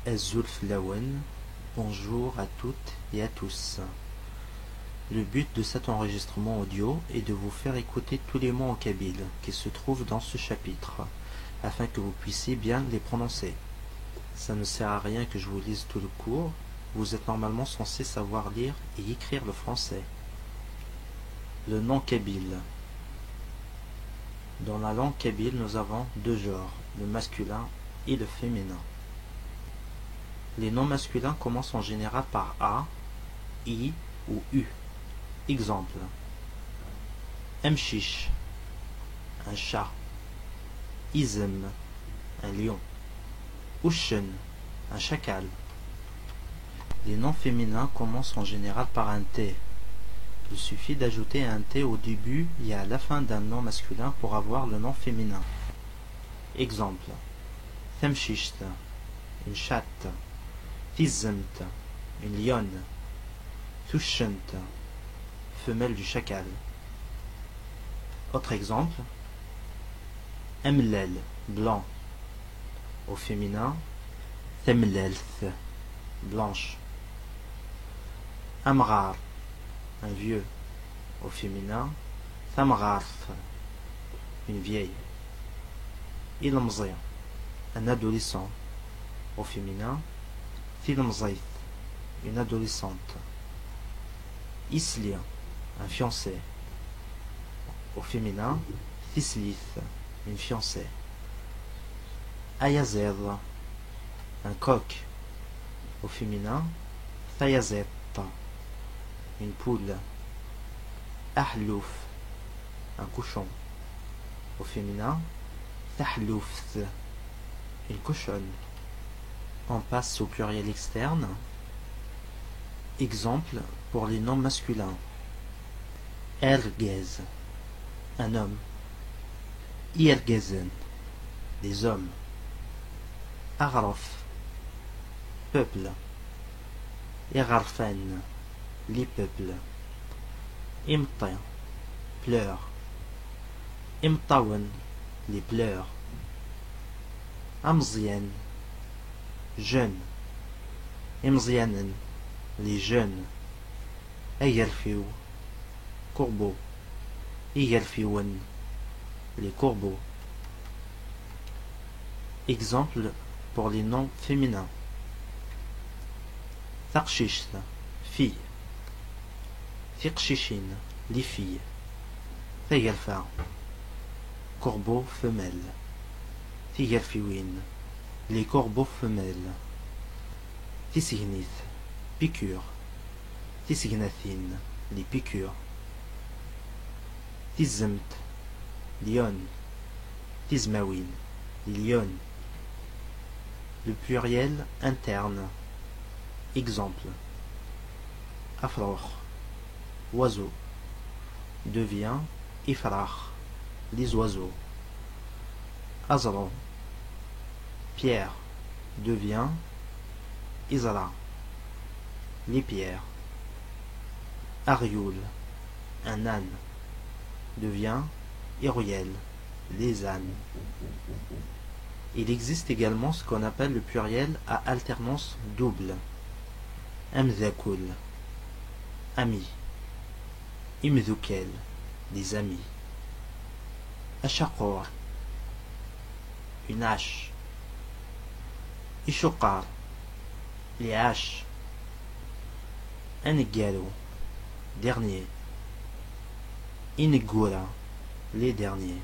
Azul bonjour à toutes et à tous. Le but de cet enregistrement audio est de vous faire écouter tous les mots en kabyle qui se trouvent dans ce chapitre, afin que vous puissiez bien les prononcer. Ça ne sert à rien que je vous lise tout le cours, vous êtes normalement censé savoir lire et écrire le français. Le nom kabyle. Dans la langue kabyle, nous avons deux genres, le masculin et le féminin. Les noms masculins commencent en général par A, I ou U. Exemple. Mchish, un chat. Izm, un lion. Ushen, un chacal. Les noms féminins commencent en général par un T. Il suffit d'ajouter un T au début et à la fin d'un nom masculin pour avoir le nom féminin. Exemple. Temshisht, une chatte. Tizmt, une lionne. Tushent, femelle du chacal. Autre exemple. Emlel, blanc. Au féminin, Temlelth, blanche. Amrar, un vieux. Au féminin, Tamrarth, une vieille. Ilmzi, un adolescent. Au féminin, Tilmzith, une adolescente. Isli, un fiancé. Au féminin, Thislith, une fiancée. Ayazer, un coq. Au féminin, Thayazet, une poule. Ahlouf, un cochon. Au féminin, Tahloufth, une cochonne. On passe au pluriel externe. Exemple pour les noms masculins. Ergez, un homme. Irgezen, des hommes. Araf, peuple. Irarfen, les peuples. Imtin, pleurs. Imtawen, les pleurs. Amzien, jeunes. Imzianen, les jeunes. Ayerfiou, corbeau. Ayerfiouen, les corbeaux. Exemple pour les noms féminins. Tarshisht, fille. Tirshishin, les filles. Tayerfa, corbeau femelle. Tiyerfiwin, les corbeaux femelles. Tisignith, piqûre. Tisignathine, les piqûres. Tizmt, lion. Tizmawin, les lionnes. Le pluriel interne. Exemple. Afroch, oiseau. Devient ifrach, les oiseaux. Azran, pierre. Devient Isra, les pierres. Arioul, un âne. Devient Iriel, les ânes. Il existe également ce qu'on appelle le pluriel à alternance double. Amzakul, ami. Imzukel, des amis. Ashaqor, une hache. Ishokar, les haches. Anegalo, dernier. Inegura, les derniers.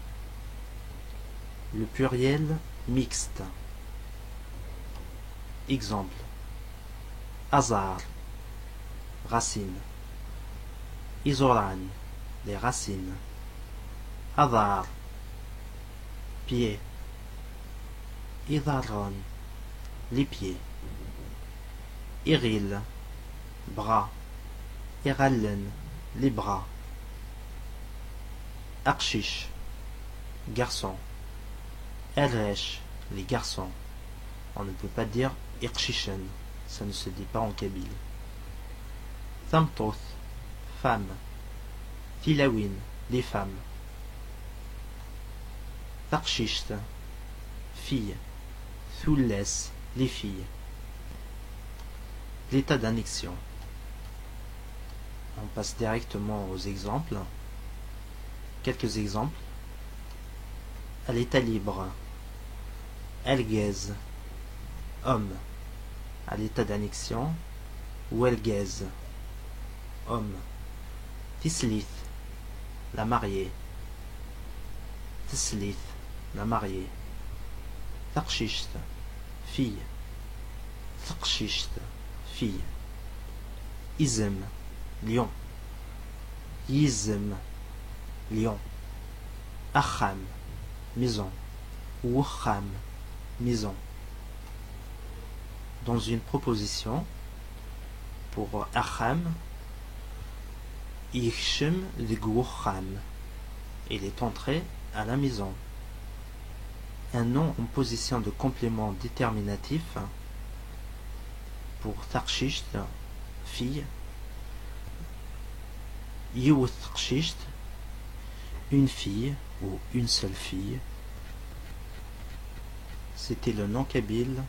Le pluriel mixte. Exemple. Azar, racine. Isoran, les racines. Adar, pied. Idaron, les pieds. Iril, bras. Irallen, les bras. Akshish, garçon. Elresh, les garçons. On ne peut pas dire Irshishen, ça ne se dit pas en kabyle. Thamtoth, femme. Tilawin, les femmes. Tarshisht, fille. Thoules, les filles. L'état d'annexion. On passe directement aux exemples. Quelques exemples. À l'état libre. Elgez, homme. À l'état d'annexion. Welgez, homme. Tislith, la mariée. Tislith, la mariée. Takshisht, fille. Takshisht, fille. Izm, lion. Yizm, lion. Acham, maison. Wucham, maison. Dans une proposition, pour Acham, Yichim Wucham, il est entré à la maison. Un nom en position de complément déterminatif pour Takshisht, fille. Yiwut Takshisht, une fille ou une seule fille. C'était le nom kabyle